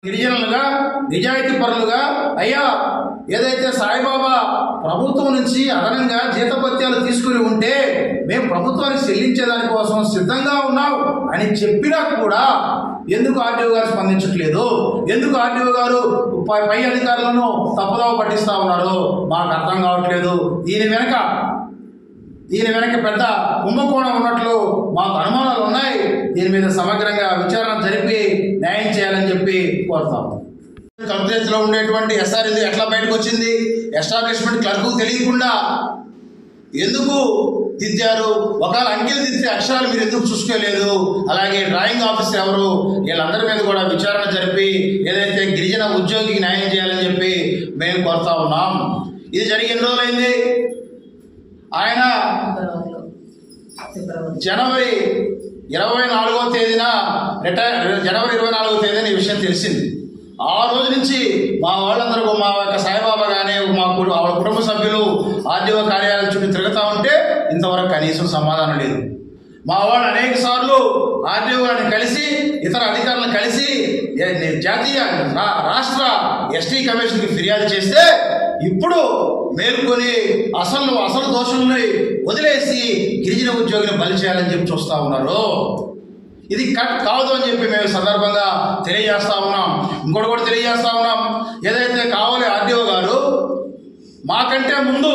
గిరిజనులుగా నిజాయితీ పరులుగా అయ్యా ఏదైతే సాయిబాబా ప్రభుత్వం నుంచి అదనంగా జీతభత్యాలు తీసుకుని ఉంటే మేము ప్రభుత్వానికి చెల్లించేదాని కోసం సిద్ధంగా ఉన్నాం అని చెప్పినా కూడా ఎందుకు ఆర్డీఓ గారు స్పందించట్లేదు? ఎందుకు ఆర్డీఓ గారు పై అధికారులను తప్పుదోవ పట్టిస్తా ఉన్నారు? మాకు అర్థం కావట్లేదు. దీని వెనక పెద్ద కుంభకోణం ఉన్నట్లు మాకు అనుమానాలు ఉన్నాయి. దీని మీద సమగ్రంగా విచారణ జరిపి న్యాయం చేయాలని చెప్పి కోరుతాం. కలెక్టరేట్లో ఉండేటువంటి ఎస్ఆర్ ఇది ఎట్లా బయటకు వచ్చింది? ఎస్టాబ్లిష్మెంట్ క్లర్కు తెలియకుండా ఎందుకు దిద్దారు? ఒకవేళ అంకెలు దిద్దే అక్షరాలు మీరు ఎందుకు చూసుకోలేదు? అలాగే డ్రాయింగ్ ఆఫీసర్ ఎవరు? వీళ్ళందరి మీద కూడా విచారణ జరిపి ఏదైతే గిరిజన ఉద్యోగికి న్యాయం చేయాలని చెప్పి మేము కోరుతా ఉన్నాం. ఇది జరిగి ఎన్ని రోజులైంది? ఆయన జనవరి 24వ తేదీన ఈ విషయం తెలిసింది. ఆ రోజు నుంచి మా వాళ్ళందరూ మా యొక్క సాయిబాబా కానీ వాళ్ళ కుటుంబ సభ్యులు ఆర్డీఓ కార్యాలయం చుట్టూ తిరుగుతూ ఉంటే ఇంతవరకు కనీసం సమాధానం లేదు. మా వాళ్ళు అనేక సార్లు ఆర్డీఓ గారిని కలిసి ఇతర అధికారులను కలిసి జాతీయ రాష్ట్ర ఎస్టీ కమిషన్కి ఫిర్యాదు చేస్తే ఇప్పుడు మేల్కొని అసలు దోషుల్ని వదిలేసి గిరిజన ఉద్యోగిని బలి చేయాలని చెప్పి చూస్తూ ఉన్నారు. ఇది కట్ కాదు అని చెప్పి మేము సందర్భంగా తెలియజేస్తా ఉన్నాం. ఇంకోటి కూడా తెలియజేస్తా ఉన్నాం. ఏదైతే కావాలి ఆర్డీఓ గారు మాకంటే ముందు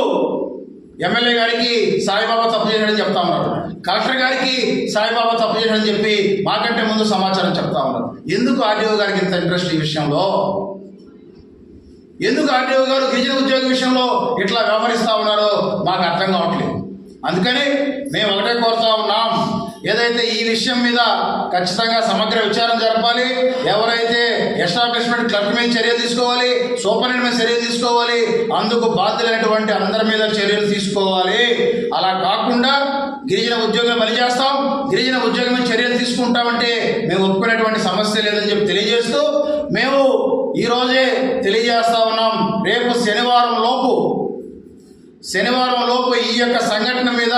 ఎమ్మెల్యే గారికి సాయిబాబా తప్పు చేశాడని చెప్తా ఉన్నారు. కలెక్టర్ గారికి సాయిబాబా తప్పు చేశాడని చెప్పి మాకంటే ముందు సమాచారం చెప్తా ఉన్నారు. ఎందుకు ఆర్డీఓ గారికి ఇంత ఇంట్రెస్ట్ ఈ విషయంలో? ఎందుకు ఆర్డీఓ గారు గిరిజన ఉద్యోగ విషయంలో ఇట్లా వ్యవహరిస్తూ ఉన్నారో మాకు అర్థం కావట్లేదు. అందుకని మేము ఒకటే కోరుతా ఉన్నాం, ఏదైతే ఈ విషయం మీద ఖచ్చితంగా సమగ్ర విచారణ జరపాలి. ఎవరైతే ఎస్టాబ్లిష్మెంట్ క్లర్క్ మీద చర్యలు తీసుకోవాలి, సూపరింటెండెంట్ మీద చర్యలు తీసుకోవాలి, అందుకు బాధ్యులైనటువంటి అందరి మీద చర్యలు తీసుకోవాలి. అలా కాకుండా గిరిజన ఉద్యోగం బలి చేస్తాం, గిరిజన ఉద్యోగం మీద చర్యలు తీసుకుంటామంటే మేము ఒప్పుకునేటువంటి సమస్య లేదని చెప్పి తెలియజేస్తూ మేము ఈరోజే తెలియజేస్తా ఉన్నాం, రేపు శనివారం లోపు ఈ యొక్క సంఘటన మీద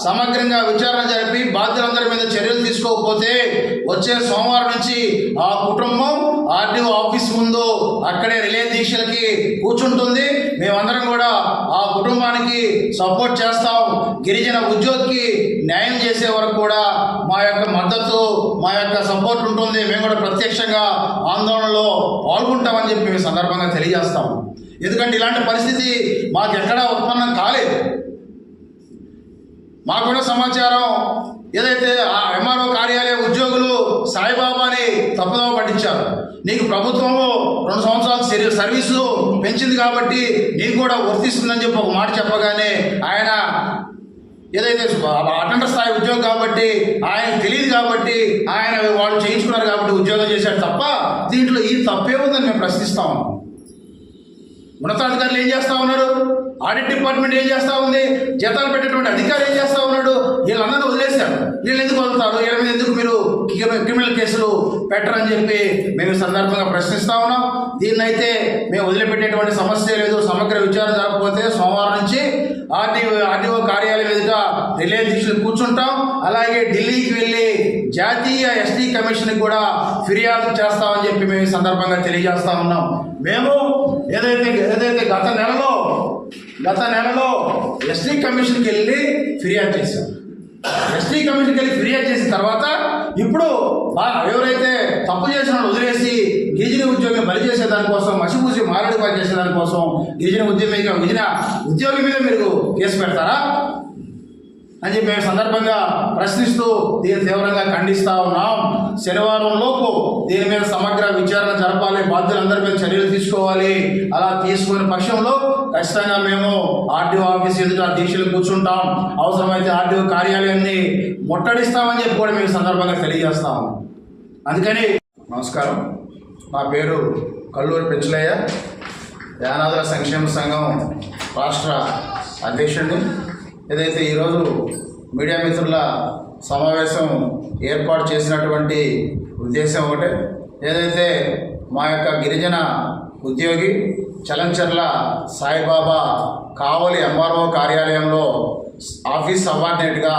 సమగ్రంగా విచారణ జరిపి బాధ్యులందరి మీద చర్యలు తీసుకోకపోతే వచ్చే సోమవారం నుంచి ఆ కుటుంబం ఆర్డీఓ ఆఫీస్ ముందు అక్కడే రిలే దీక్షలకి కూర్చుంటుంది. మేమందరం కూడా ఆ కుటుంబానికి సపోర్ట్ చేస్తాం. గిరిజన ఉద్యోగికి న్యాయం చేసే వరకు కూడా మా యొక్క మద్దతు, మా యొక్క సపోర్ట్ ఉంటుంది. మేము కూడా ప్రత్యక్షంగా ఆందోళనలో పాల్గొంటామని చెప్పి మేము సందర్భంగా తెలియజేస్తాం. ఎందుకంటే ఇలాంటి పరిస్థితి మాకు ఎక్కడా ఉత్పన్నం కాలేదు. మాకున్న సమాచారం ఏదైతే ఆ ఎంఆర్ఓ కార్యాలయ ఉద్యోగులు సాయిబాబాని తప్పుదోవ పట్టించారు. నీకు ప్రభుత్వము 2 సంవత్సరాలు సర్వీసు పెంచింది కాబట్టి నీకు కూడా వర్తిస్తుందని చెప్పి ఒక మాట చెప్పగానే ఆయన ఏదైతే అటెండర్ స్థాయి ఉద్యోగం కాబట్టి ఆయన తెలియదు కాబట్టి వాళ్ళు చేయించుకున్నారు కాబట్టి ఉద్యోగం చేశాడు తప్ప దీంట్లో ఈ తప్పే ఉందని మేము ప్రశ్నిస్తాం. ఉన్నతాధికారులు ఏం చేస్తూ ఉన్నారు? ఆడిట్ డిపార్ట్మెంట్ ఏం చేస్తూ ఉంది? జీతాలు పెట్టేటువంటి అధికారి ఏం చేస్తూ ఉన్నాడు? వీళ్ళందరినీ వదిలేశారు. వీళ్ళు ఎందుకు వదులుతారు? వీళ్ళ మీద ఎందుకు మీరు క్రిమినల్ కేసులు పెట్టరని చెప్పి మేము సందర్భంగా ప్రశ్నిస్తూ ఉన్నాం. దీన్నైతే మేము వదిలిపెట్టేటువంటి సమస్య లేదు. సమగ్ర విచారణ జరగకపోతే సోమవారం నుంచి ఆర్డీఓ కార్యాలయం ఎదుట రిలే దీక్షలు కూర్చుంటాం. అలాగే ఢిల్లీకి వెళ్ళి జాతీయ ఎస్టీ కమిషన్కి కూడా ఫిర్యాదు చేస్తామని చెప్పి మేము ఈ సందర్భంగా తెలియజేస్తా ఉన్నాం. మేము ఏదైతే గత నెలలో ఎస్టీ కమిషన్కి వెళ్ళి ఫిర్యాదు చేశాం. ఎస్టీ కమిషన్కి వెళ్ళి ఫిర్యాదు చేసిన తర్వాత ఇప్పుడు ఎవరైతే తప్పు చేసిన వాళ్ళు వదిలేసి గిరిజన ఉద్యోగం బలి చేసేదానికోసం, మసిపూసి మారడి పని చేసేదానికోసం గిరిజన ఉద్యోగి మీద మీరు కేసు పెడతారా అని చెప్పి మేము సందర్భంగా ప్రశ్నిస్తూ దీన్ని తీవ్రంగా ఖండిస్తూ ఉన్నాం. శనివారం లోపు దీని మీద సమగ్ర విచారణ జరపాలి, బాధ్యులందరి మీద చర్యలు తీసుకోవాలి. అలా తీసుకునే పక్షంలో ఖచ్చితంగా మేము ఆర్డీఓ ఆఫీస్ ఎదుట దీక్షలు కూర్చుంటాం. అవసరమైతే ఆర్డీఓ కార్యాలయాన్ని ముట్టడిస్తామని చెప్పి కూడా మేము సందర్భంగా తెలియజేస్తాం. అందుకని నమస్కారం, నా పేరు కల్లూరి పెంచులయ్య, యానాదుల సంక్షేమ సంఘం రాష్ట్ర అధ్యక్షుడిని. ఏదైతే ఈరోజు మీడియా మిత్రుల సమావేశం ఏర్పాటు చేసినటువంటి ఉద్దేశం ఒకటే, ఏదైతే మా యొక్క గిరిజన ఉద్యోగి చలంచర్ల సాయిబాబా కావలి ఎంఆర్ఓ కార్యాలయంలో ఆఫీస్ సబార్డినేట్గా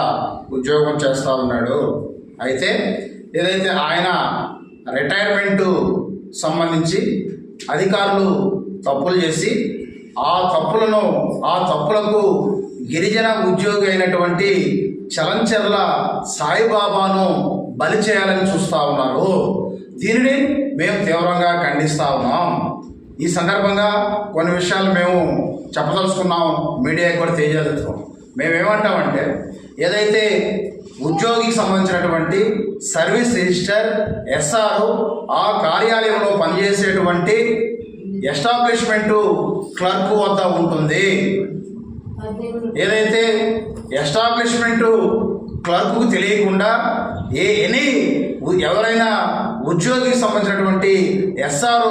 ఉద్యోగం చేస్తూ ఉన్నాడు. అయితే ఏదైతే ఆయన రిటైర్మెంటు సంబంధించి అధికారులు తప్పులు చేసి ఆ తప్పులకు గిరిజన ఉద్యోగి అయినటువంటి చలంచెర్ల సాయిబాబాను బలి చేయాలని చూస్తూ ఉన్నారు. దీనిని మేము తీవ్రంగా ఖండిస్తూ ఉన్నాం. ఈ సందర్భంగా కొన్ని విషయాలు మేము చెప్పదలుచుకున్నాం, మీడియాకి కూడా తెలియజేస్తున్నాం. మేమేమంటామంటే, ఏదైతే ఉద్యోగికి సంబంధించినటువంటి సర్వీస్ రిజిస్టర్ ఎస్ఆర్ ఆ కార్యాలయంలో పనిచేసేటువంటి ఎస్టాబ్లిష్మెంటు క్లర్క్ వద్ద ఉంటుంది. ఏదైతే ఎస్టాబ్లిష్మెంటు క్లర్క్కు తెలియకుండా ఎవరైనా ఉద్యోగికి సంబంధించినటువంటి ఎస్ఆర్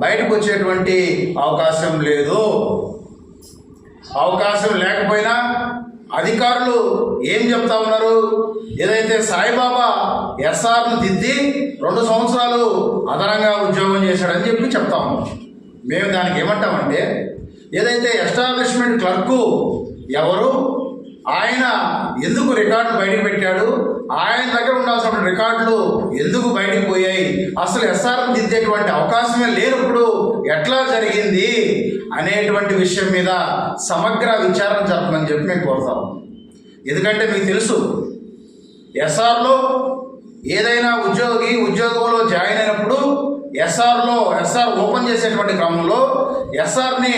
బయటకు వచ్చేటువంటి అవకాశం లేదు. అవకాశం లేకపోయినా అధికారులు ఏం చెప్తా ఉన్నారు, ఏదైతే సాయిబాబా ఎస్ఆర్ను దిద్ది 2 సంవత్సరాలు అదనంగా ఉద్యోగం చేశాడని చెప్పి చెప్తా ఉన్నాం. మేము దానికి ఏమంటామంటే, ఏదైతే ఎస్టాబ్లిష్మెంట్ క్లర్కు ఎవరు, ఆయన ఎందుకు రికార్డులు బయటకు పెట్టాడు, ఆయన దగ్గర ఉండాల్సిన రికార్డులు ఎందుకు బయటకు పోయాయి, అసలు ఎస్ఆర్ను దిద్దేటువంటి అవకాశమే లేనప్పుడు ఎట్లా జరిగింది అనేటువంటి విషయం మీద సమగ్ర విచారణ జరపమని చెప్పి మేము కోరుతాం. ఎందుకంటే మీకు తెలుసు, ఎస్ఆర్లో ఏదైనా ఉద్యోగంలో జాయిన్ అయినప్పుడు ఎస్ఆర్ ఓపెన్ చేసేటువంటి క్రమంలో ఎస్ఆర్ని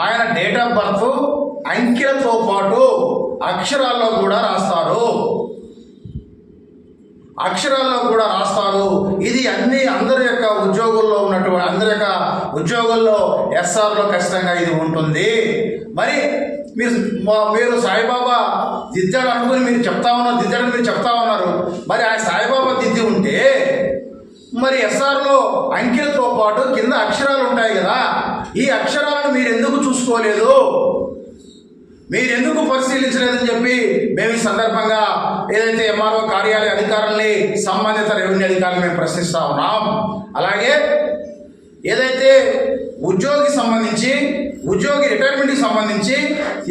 ఆయన డేట్ ఆఫ్ బర్త్ అంకెలతో పాటు అక్షరాల్లో కూడా రాస్తారు. ఇది అందరి యొక్క ఉద్యోగుల్లో ఎస్ఆర్లో ఖచ్చితంగా ఇది ఉంటుంది. మరి మీరు సాయిబాబా దిద్దాడు అనుకుని మీరు చెప్తా ఉన్నారు. మరి ఆ సాయిబాబా దిద్ది ఉంటే మరి ఎస్ఆర్లో అంకెలతో పాటు కింద అక్షరాలు ఉంటాయి కదా, ఈ అక్షరాలను మీరు ఎందుకు చూసుకోలేదు, మీరు ఎందుకు పరిశీలించలేదని చెప్పి మేము ఈ సందర్భంగా ఏదైతే ఎంఆర్ఓ కార్యాలయ అధికారుల్ని, సంబంధిత రెవెన్యూ అధికారులు మేము ప్రశ్నిస్తూ ఉన్నాం. అలాగే ఏదైతే ఉద్యోగి రిటైర్మెంట్కి సంబంధించి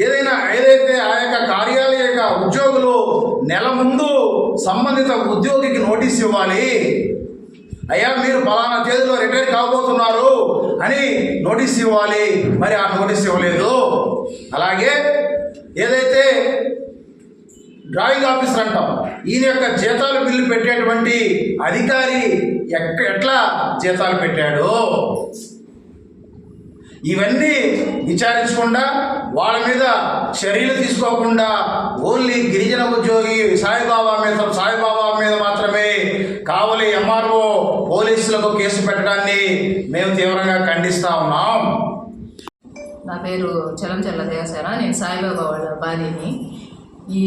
ఏదైతే ఆ యొక్క కార్యాలయ యొక్క ఉద్యోగులు నెల ముందు సంబంధిత ఉద్యోగికి నోటీస్ ఇవ్వాలి, అయ్యా మీరు ఫలానా తేదీలో రిటైర్ కాబోతున్నారు అని నోటీస్ ఇవ్వాలి, మరి ఆ నోటీస్ ఇవ్వలేదు. అలాగే ఏదైతే డ్రాయింగ్ ఆఫీసర్ అంటాం, ఈయన యొక్క జీతాలు బిల్లు పెట్టేటువంటి అధికారి ఎట్లా జీతాలు పెట్టాడు, ఇవన్నీ విచారించకుండా వాళ్ళ మీద చర్యలు తీసుకోకుండా ఓన్లీ గిరిజన ఉద్యోగి సాయిబాబా మీద మాత్రమే కావలి ఎంఆర్ఓ పోలీసులకు కేసు పెట్టడాన్ని మేము తీవ్రంగా ఖండిస్తా ఉన్నాం. నా పేరు చలంచెర్ల దేవసేన, నేను సాయిబాబా వాళ్ళ భార్యని. ఈ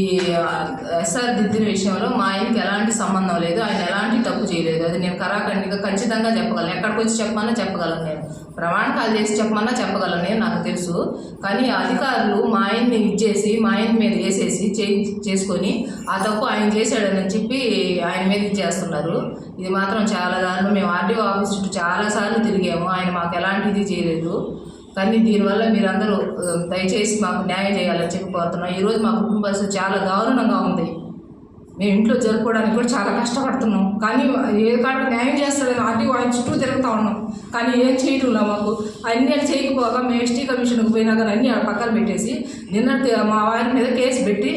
ఎస్ఆర్ దిద్దిన విషయంలో మా ఆయనకి ఎలాంటి సంబంధం లేదు, ఆయన ఎలాంటి తప్పు చేయలేదు. అది నేను కరాఖండిగా ఖచ్చితంగా చెప్పగలను. ఎక్కడికి వచ్చి చెప్పమన్నా చెప్పగలను, నేను ప్రమాణకాలు చేసి చెప్పమన్నా చెప్పగలను, నేను నాకు తెలుసు. కానీ అధికారులు మా ఆయన్ని ఇచ్చేసి మా ఆయన మీద వేసేసి చేసుకొని ఆ తప్పు ఆయన చేశాడని చెప్పి ఆయన మీద ఇచ్చేస్తున్నారు. ఇది మాత్రం చాలా దారుణం. మేము ఆర్డీఓ ఆఫీస్ చుట్టూ చాలాసార్లు తిరిగాము, ఆయన మాకు ఎలాంటి ఇది చేయలేదు. కానీ దీనివల్ల మీరందరూ దయచేసి మాకు న్యాయం చేయాలని చెప్పిపోతున్నాం. ఈరోజు మా కుటుంబ పరిస్థితి చాలా దారుణంగా ఉంది. మేము ఇంట్లో జరుపుకోవడానికి కూడా చాలా కష్టపడుతున్నాం. కానీ ఏ కాడ న్యాయం చేస్తాడని ఆర్టీఓ ఆయన చుట్టూ తిరుగుతూ ఉన్నాం, కానీ ఏం చేయటంలా మాకు. అన్నీ చేయకపోగా మేము ఎస్టీ కమిషన్కి పోయినా కానీ అన్నీ పక్కన పెట్టేసి నిన్నటి మా వారి మీద కేసు పెట్టి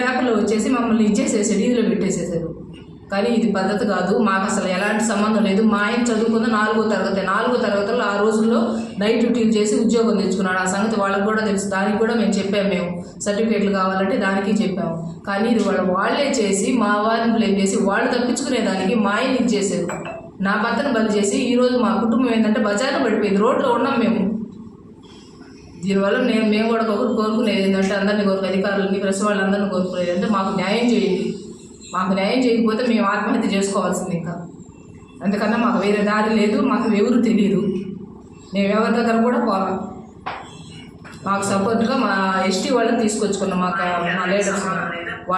పేపర్లో వచ్చేసి మమ్మల్ని ఇచ్చేసేసాడు, డీలో పెట్టేసేసారు. కానీ ఇది పద్ధతి కాదు, మాకు అసలు ఎలాంటి సంబంధం లేదు. మా ఆయన చదువుకున్న 4వ తరగతిలో ఆ రోజుల్లో నైట్ డ్యూటీలు చేసి ఉద్యోగం తెచ్చుకున్నాడు. ఆ సంగతి వాళ్ళకు కూడా తెలుసు, దానికి కూడా మేము చెప్పాము. మేము సర్టిఫికేట్లు కావాలంటే దానికి చెప్పాము. కానీ ఇది వాళ్ళే చేసి మా వారిని బ్లేమ్ చేసి వాళ్ళు తప్పించుకునేదానికి మా ఆయన ఇచ్చేసారు. నా భర్తను బలి చేసి ఈరోజు మా కుటుంబం ఏంటంటే బజార్లో పడిపోయింది, రోడ్లో ఉన్నాం మేము. దీనివల్ల మేము కూడా కోరుకునేది ఏంటంటే అందరినీ అధికారులని ప్రెస్ వాళ్ళందరినీ కోరుకునేది అంటే మాకు న్యాయం చేయండి. మాకు న్యాయం చేయకపోతే మేము ఆత్మహత్య చేసుకోవాల్సింది. ఇంకా అందుకన్నా మాకు వేరే దారి లేదు, మాకు ఎవరు తెలియదు, మేము ఎవరి దగ్గర కూడా పోవాలి. మాకు సపోర్ట్గా మా ఎస్టీ వాళ్ళని తీసుకొచ్చుకున్నాం, మా లీడర్స్.